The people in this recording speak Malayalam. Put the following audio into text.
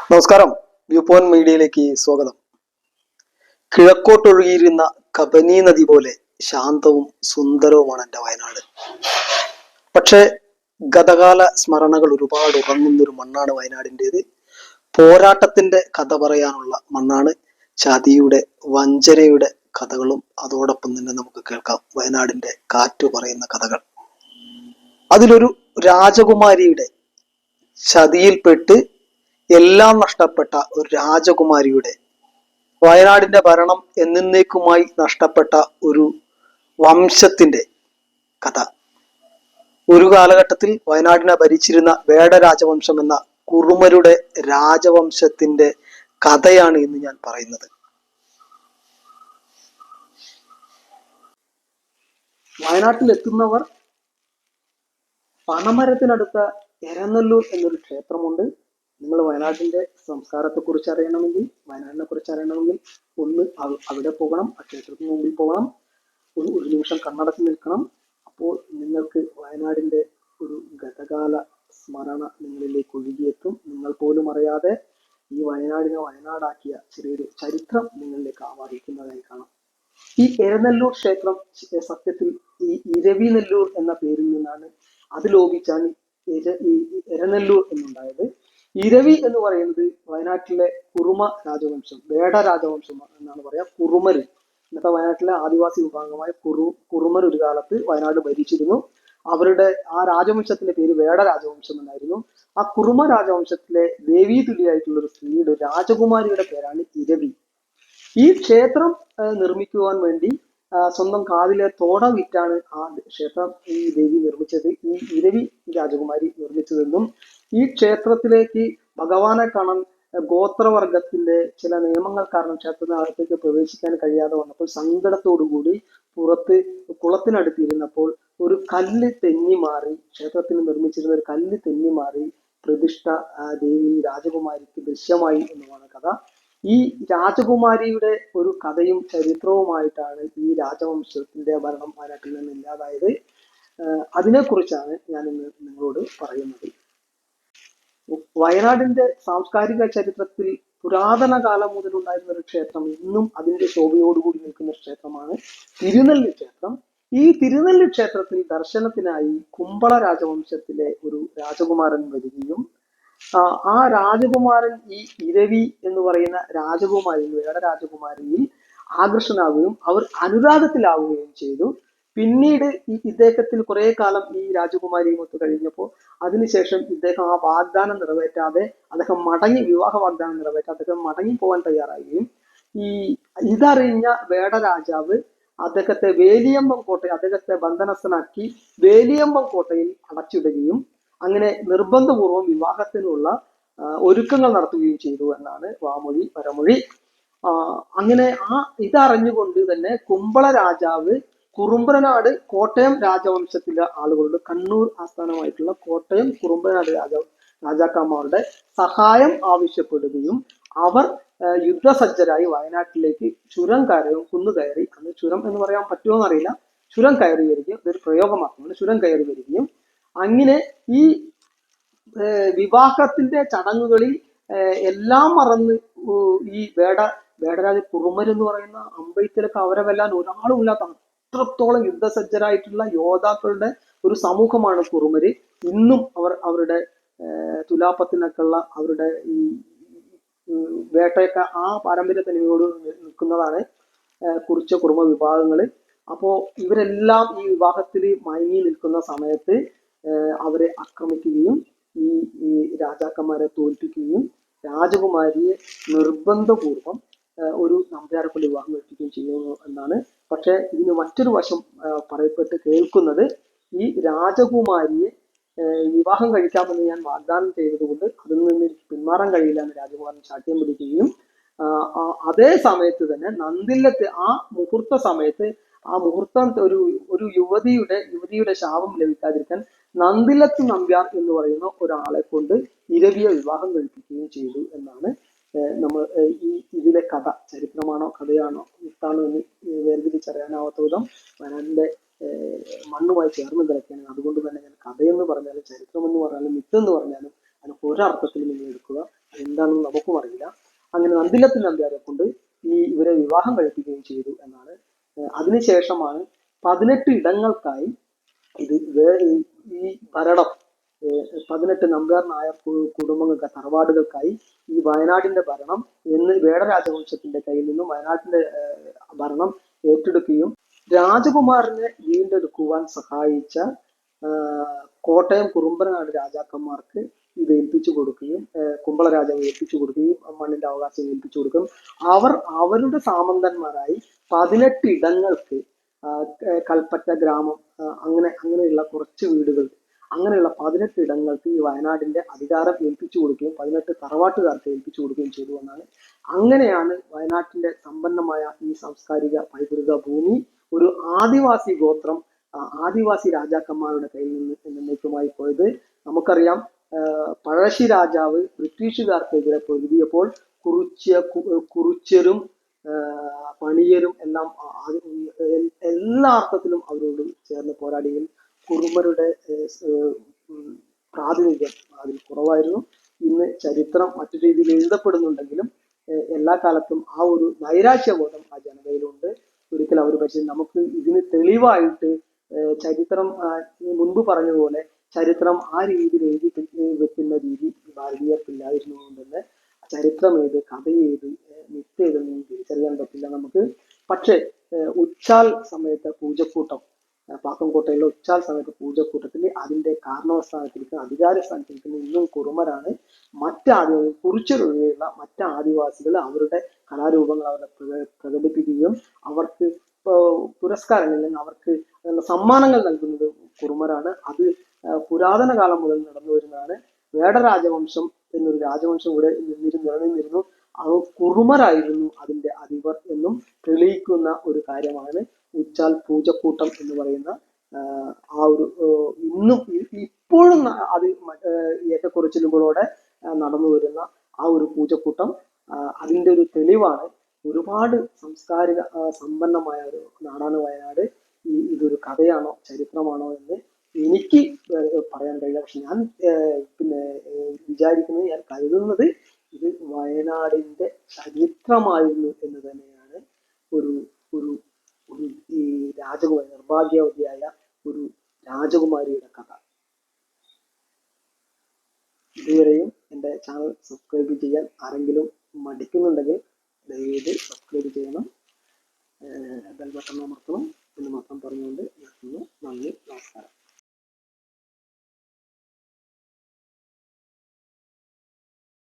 നമസ്കാരം. വ്യൂ പോയിന്റ് മീഡിയയിലേക്ക് സ്വാഗതം. കിഴക്കോട്ടൊഴുകിയിരുന്ന കബനി നദി പോലെ ശാന്തവും സുന്ദരവുമാണ് എൻ്റെ വയനാട്. പക്ഷെ ഗതകാല സ്മരണകൾ ഒരുപാട് ഉറങ്ങുന്നൊരു മണ്ണാണ് വയനാടിൻ്റെത്. പോരാട്ടത്തിന്റെ കഥ പറയാനുള്ള മണ്ണാണ്. ചതിയുടെ, വഞ്ചനയുടെ കഥകളും അതോടൊപ്പം തന്നെ നമുക്ക് കേൾക്കാം വയനാടിന്റെ കാറ്റ് പറയുന്ന കഥകൾ. അതിലൊരു രാജകുമാരിയുടെ ചതിയിൽപ്പെട്ട് എല്ലാം നഷ്ടപ്പെട്ട ഒരു രാജകുമാരിയുടെ, വയനാടിന്റെ ഭരണം എന്നേക്കുമായി നഷ്ടപ്പെട്ട ഒരു വംശത്തിന്റെ കഥ. ഒരു കാലഘട്ടത്തിൽ വയനാടിനെ ഭരിച്ചിരുന്ന വേട രാജവംശം എന്ന കുറുമരുടെ രാജവംശത്തിന്റെ കഥയാണ് ഇന്ന് ഞാൻ പറയുന്നത്. വയനാട്ടിൽ എത്തുന്നവർ പനമരത്തിനടുത്ത എരനല്ലൂർ എന്നൊരു ക്ഷേത്രമുണ്ട്. നിങ്ങൾ വയനാട്ടിന്റെ സംസ്കാരത്തെ കുറിച്ച് അറിയണമെങ്കിൽ, വയനാടിനെ കുറിച്ച് അറിയണമെങ്കിൽ ഒന്ന് അവിടെ പോകണം, ആ ക്ഷേത്രത്തിന് മുമ്പിൽ പോകണം, ഒരു നിമിഷം കണ്ണടച്ച് നിൽക്കണം. അപ്പോൾ നിങ്ങൾക്ക് വയനാടിന്റെ ഒരു ഗതകാല സ്മരണ നിങ്ങളിലേക്ക് ഒഴുകിയെത്തും. നിങ്ങൾ പോലും അറിയാതെ ഈ വയനാടിനെ വയനാടാക്കിയ ചെറിയൊരു ചരിത്രം നിങ്ങളിലേക്ക് ആവാഹിക്കുന്നതായി കാണാം. ഈ എരനെല്ലൂർ ക്ഷേത്രം സത്യത്തിൽ ഈ ഇരവി നെല്ലൂർ എന്ന പേരിൽ നിന്നാണ്, അത് ലോപിച്ചാണ് ഈ എരനെല്ലൂർ എന്നുണ്ടായത്. ഇരവി എന്ന് പറയുന്നത് വയനാട്ടിലെ കുറുമ രാജവംശം, വേട രാജവംശം എന്നാണ് പറയാ. കുറുമര്, ഇന്നത്തെ വയനാട്ടിലെ ആദിവാസി വിഭാഗമായ കുറുമർ ഒരു കാലത്ത് വയനാട് ഭരിച്ചിരുന്നു. അവരുടെ ആ രാജവംശത്തിന്റെ പേര് വേട രാജവംശം എന്നായിരുന്നു. ആ കുറുമ രാജവംശത്തിലെ ദേവീ തുല്യായിട്ടുള്ള ഒരു സ്ത്രീയുടെ, രാജകുമാരിയുടെ പേരാണ് ഇരവി. ഈ ക്ഷേത്രം നിർമ്മിക്കുവാൻ വേണ്ടി സ്വന്തം കാതിലെ തോട വിറ്റാണ് ആ ക്ഷേത്രം ഈ ദേവി നിർമ്മിച്ചത്, ഈ ഇരവി രാജകുമാരി നിർമ്മിച്ചതെന്നും ഈ ക്ഷേത്രത്തിലേക്ക് ഭഗവാനെ കാണാൻ ഗോത്രവർഗത്തിന്റെ ചില നിയമങ്ങൾ കാരണം ക്ഷേത്രത്തിനകത്തേക്ക് പ്രവേശിക്കാൻ കഴിയാതെ വന്നപ്പോൾ സങ്കടത്തോടുകൂടി പുറത്ത് കുളത്തിനടുത്തിരുന്നപ്പോൾ ഒരു കല്ല് തെന്നി മാറി, ക്ഷേത്രത്തിന് നിർമ്മിച്ചിരുന്ന ഒരു കല്ല് തെന്നി മാറി പ്രതിഷ്ഠ ദേവി രാജകുമാരിക്ക് ദൃശ്യമായി എന്നുമാണ് കഥ. ഈ രാജകുമാരിയുടെ ഒരു കഥയും ചരിത്രവുമായിട്ടാണ് ഈ രാജവംശത്തിന്റെ ഭരണം വയനാട്ടിൽ നിന്ന് ഇല്ലാതായത്. അതിനെക്കുറിച്ചാണ് ഞാൻ ഇന്ന് നിങ്ങളോട് പറയുന്നത്. വയനാടിന്റെ സാംസ്കാരിക ചരിത്രത്തിൽ പുരാതന കാലം മുതലുണ്ടായിരുന്ന ഒരു ക്ഷേത്രം, ഇന്നും അതിന്റെ ശോഭയോടുകൂടി നിൽക്കുന്ന ക്ഷേത്രമാണ് തിരുനെല്ലി ക്ഷേത്രം. ഈ തിരുനെല്ലി ക്ഷേത്രത്തിൽ ദർശനത്തിനായി കുമ്പള രാജവംശത്തിലെ ഒരു രാജകുമാരൻ വരികയും ആ രാജകുമാരൻ ഈ ഇരവി എന്ന് പറയുന്ന രാജകുമാരി, വേട രാജകുമാരിയിൽ ആകർഷനാവുകയും അവർ അനുരാഗത്തിലാവുകയും ചെയ്തു. പിന്നീട് ഇദ്ദേഹത്തിന് കുറെ കാലം ഈ രാജകുമാരിയുമൊത്ത് കഴിഞ്ഞപ്പോൾ അതിനുശേഷം ഇദ്ദേഹം ആ വാഗ്ദാനം നിറവേറ്റാതെ, അദ്ദേഹം വിവാഹ വാഗ്ദാനം നിറവേറ്റാതെ അദ്ദേഹം മടങ്ങി പോകാൻ തയ്യാറാവുകയും ഇതറിഞ്ഞ വേട രാജാവ് അദ്ദേഹത്തെ വേലിയമ്പം കോട്ടയിൽ, അദ്ദേഹത്തെ ബന്ധനസ്ഥനാക്കി വേലിയമ്പം കോട്ടയിൽ അടച്ചിടുകയും അങ്ങനെ നിർബന്ധപൂർവം വിവാഹത്തിനുള്ള ഒരുക്കങ്ങൾ നടത്തുകയും ചെയ്തു എന്നാണ് വാമൊഴി പരമൊഴി. അങ്ങനെ ഇതറിഞ്ഞുകൊണ്ട് തന്നെ കുമ്പള രാജാവ് കുറുമ്പനാട് കോട്ടയം രാജവംശത്തിലെ ആളുകളുടെ, കണ്ണൂർ ആസ്ഥാനമായിട്ടുള്ള കോട്ടയം കുറുമ്പനാട് രാജാക്കന്മാരുടെ സഹായം ആവശ്യപ്പെടുകയും അവർ യുദ്ധസജ്ജരായി വയനാട്ടിലേക്ക് ചുരം കുന്നുകയറി, അന്ന് ചുരം എന്ന് പറയാൻ പറ്റുമോ എന്നറിയില്ല, ചുരം കയറി വരികയും, ഇതൊരു പ്രയോഗമാക്കുന്നത്, ചുരം കയറി വരികയും അങ്ങനെ ഈ വിവാഹത്തിന്റെ ചടങ്ങുകളിൽ എല്ലാം മറന്ന് ഈ വേടരാജ കുറുമർ എന്ന് പറയുന്ന അമ്പലത്തിലൊക്കെ അവരെ വെല്ലാൻ ഒരാളും ഇല്ലാത്ത അത്രത്തോളം യുദ്ധസജ്ജരായിട്ടുള്ള യോദ്ധാക്കളുടെ ഒരു സമൂഹമാണ് കുറുമര്. ഇന്നും അവരുടെ തുലാപ്പത്തിനൊക്കെ ഉള്ള അവരുടെ ഈ വേട്ടയൊക്കെ ആ പാരമ്പര്യ തനിമയോട് നിൽക്കുന്നതാണ് കുറിച്ച കുറുമ വിഭാഗങ്ങള്. അപ്പോ ഇവരെല്ലാം ഈ വിവാഹത്തിൽ മയങ്ങി നിൽക്കുന്ന സമയത്ത് അവരെ ആക്രമിക്കുകയും ഈ രാജാക്കന്മാരെ തോൽപ്പിക്കുകയും രാജകുമാരിയെ നിർബന്ധപൂർവം ഒരു നമ്പ്യാരെക്കൊണ്ട് വിവാഹം കഴിപ്പിക്കുകയും ചെയ്യുന്നു എന്നാണ്. പക്ഷെ ഇതിന് മറ്റൊരു വശം പറയപ്പെട്ട് കേൾക്കുന്നത്, ഈ രാജകുമാരിയെ വിവാഹം കഴിക്കാമെന്ന് ഞാൻ വാഗ്ദാനം ചെയ്തതുകൊണ്ട് അതിൽ നിന്ന് എനിക്ക് പിന്മാറാൻ കഴിയില്ല എന്ന് രാജകുമാരൻ ശാഠ്യം പിടിക്കുകയും അതേ സമയത്ത് തന്നെ നന്ദില്ലത്ത് ആ മുഹൂർത്ത സമയത്ത്, ആ മുഹൂർത്തം ഒരു യുവതിയുടെ ശാപം ലഭിക്കാതിരിക്കാൻ നന്ദിലത്ത് നമ്പ്യാർ എന്ന് പറയുന്ന ഒരാളെ കൊണ്ട് ഇരവിയെ വിവാഹം കഴിപ്പിക്കുകയും ചെയ്തു എന്നാണ് നമ്മൾ ഇതിലെ കഥ. ചരിത്രമാണോ കഥയാണോ മിത്താണോ എന്ന് വേർതിരിച്ചറിയാനാവാത്ത വിധം വയനാടിന്റെ മണ്ണുമായി ചേർന്ന് കിടക്കുകയാണ്. അതുകൊണ്ട് തന്നെ ഞാൻ കഥയെന്ന് പറഞ്ഞാലും ചരിത്രം എന്ന് പറഞ്ഞാലും മിത്ത് എന്ന് പറഞ്ഞാലും അതിനൊക്കെ ഒരർത്ഥത്തിൽ നിങ്ങൾ എടുക്കുക. അതെന്താണെന്ന് നമുക്കും അറിയില്ല. അങ്ങനെ നന്ദിലത്തിൽ നമ്പ്യാരെ കൊണ്ട് ഇവരെ വിവാഹം കഴിപ്പിക്കുകയും ചെയ്തു എന്നാണ്. അതിനുശേഷമാണ് 18 ഇടങ്ങൾക്കായി ഇത് ഈ ഭരണം 18 നമ്പ്യാർ നായർ കുടുംബങ്ങൾക്ക്, തറവാടുകൾക്കായി ഈ വയനാടിന്റെ ഭരണം വേട രാജവംശത്തിന്റെ കയ്യിൽ നിന്നും വയനാട്ടിന്റെ ഭരണം ഏറ്റെടുക്കുകയും രാജകുമാരനെ വീണ്ടെടുക്കുവാൻ സഹായിച്ച കോട്ടയം കുറുമ്പനാട് രാജാക്കന്മാർക്ക് ഇത് ഏൽപ്പിച്ചു കൊടുക്കുകയും കുമ്പള രാജാവ് ഏൽപ്പിച്ചു കൊടുക്കുകയും മണ്ണിന്റെ അവകാശം ഏൽപ്പിച്ചു കൊടുക്കുകയും അവരുടെ സാമന്തന്മാരായി 18 ഇടങ്ങൾക്ക് കൽപ്പറ്റ ഗ്രാമം അങ്ങനെയുള്ള കുറച്ച് വീടുകൾ, അങ്ങനെയുള്ള 18 ഇടങ്ങൾക്ക് ഈ വയനാടിന്റെ അധികാരം ഏൽപ്പിച്ചു കൊടുക്കുകയും 18 തറവാട്ടുകാർക്ക് ഏൽപ്പിച്ചു കൊടുക്കുകയും ചെയ്തു എന്നാണ്. അങ്ങനെയാണ് വയനാട്ടിന്റെ സമ്പന്നമായ ഈ സാംസ്കാരിക പൈതൃക ഭൂമി ഒരു ആദിവാസി ഗോത്രം, ആദിവാസി രാജാക്കന്മാരുടെ കയ്യിൽ നിന്ന് എന്നേക്കുമായി പോയത്. നമുക്കറിയാം, പഴശ്ശി രാജാവ് ബ്രിട്ടീഷുകാർക്കെതിരെ പൊരുതിയപ്പോൾ കുറിച്യരും പണിയരും എല്ലാം എല്ലാ അർത്ഥത്തിലും അവരോട് ചേർന്ന് പോരാടിയും കുറുമരുടെ പ്രാതിനിധ്യം അതിൽ കുറവായിരുന്നു. ഇന്ന് ചരിത്രം മറ്റു രീതിയിൽ എഴുതപ്പെടുന്നുണ്ടെങ്കിലും എല്ലാ കാലത്തും ആ ഒരു നൈരാശ്യബോധം ആ ജനതയിലുണ്ട്. ഒരിക്കൽ അവർ പക്ഷേ നമുക്ക് ഇതിന് തെളിവായിട്ട് ചരിത്രം മുൻപ് പറഞ്ഞതുപോലെ ചരിത്രം ആ രീതിയിൽ എഴുതി വെക്കുന്ന രീതി ഭാരതീയർക്കില്ലായിരുന്നു കൊണ്ടുതന്നെ ചരിത്രം ഏത്, കഥ ഏത്, മിത്ത് ഏതെന്നും തിരിച്ചറിയാൻ പറ്റില്ല നമുക്ക്. പക്ഷേ ഉച്ചാൽ സമയത്തെ പൂജക്കൂട്ടം, പാക്കംകോട്ടയിലെ ഉച്ചാൽ സമയത്ത് പൂജക്കൂട്ടത്തിൽ അതിന്റെ കാരണവസ്ഥാനത്തിരിക്കുന്ന അധികാര സ്ഥാനത്തിരിക്കുന്ന ഇന്നും കുറുമരാണ്. കുറിച്ചൊഴികെയുള്ള മറ്റ് ആദിവാസികൾ അവരുടെ കലാരൂപങ്ങൾ അവരെ പ്രകടിപ്പിക്കുകയും അവർക്ക് പുരസ്കാരങ്ങൾ അല്ലെങ്കിൽ അവർക്ക് സമ്മാനങ്ങൾ നൽകുന്നത് കുറുമരാണ്. അത് പുരാതന കാലം മുതൽ നടന്നു വരുന്നതാണ്. വേട രാജവംശം എന്നൊരു രാജവംശം ഇവിടെ നിലനിന്നിരുന്നു. അത് കുറുമരായിരുന്നു അതിന്റെ അധിപർ എന്നും തെളിയിക്കുന്ന ഒരു കാര്യമാണ് ഉച്ചാൽ പൂജക്കൂട്ടം എന്ന് പറയുന്ന ആ ഒരു ഇന്നും ഇപ്പോഴും അത് ഏറ്റക്കുറച്ചിലുകളോടെ നടന്നു വരുന്ന ആ ഒരു പൂജക്കൂട്ടം അതിന്റെ ഒരു തെളിവാണ്. ഒരുപാട് സാംസ്കാരിക സമ്പന്നമായ ഒരു നാടാണ് വയനാട്. ഇതൊരു കഥയാണോ ചരിത്രമാണോ എന്ന് എനിക്ക് പറയാൻ കഴിയില്ല. പക്ഷെ ഞാൻ വിചാരിക്കുന്നത്, ഞാൻ കരുതുന്നത് ഇത് വയനാടിന്റെ ചരിത്രമായിരുന്നു എന്ന് തന്നെയാണ്. ഒരു ഒരു ഒരു ഈ രാജകുമാരി, നിർഭാഗ്യവതിയായ ഒരു രാജകുമാരിയുടെ കഥ. ഇതുവരെയും എൻ്റെ ചാനൽ സബ്സ്ക്രൈബ് ചെയ്യാൻ ആരെങ്കിലും മടിക്കുന്നുണ്ടെങ്കിൽ ദയവേത് സബ്സ്ക്രൈബ് ചെയ്യണം, ബെൽ ബട്ടൺ അമർത്തണം എന്ന് മാത്രം പറഞ്ഞുകൊണ്ട് നിർത്തുന്നു. നന്ദി, നമസ്കാരം.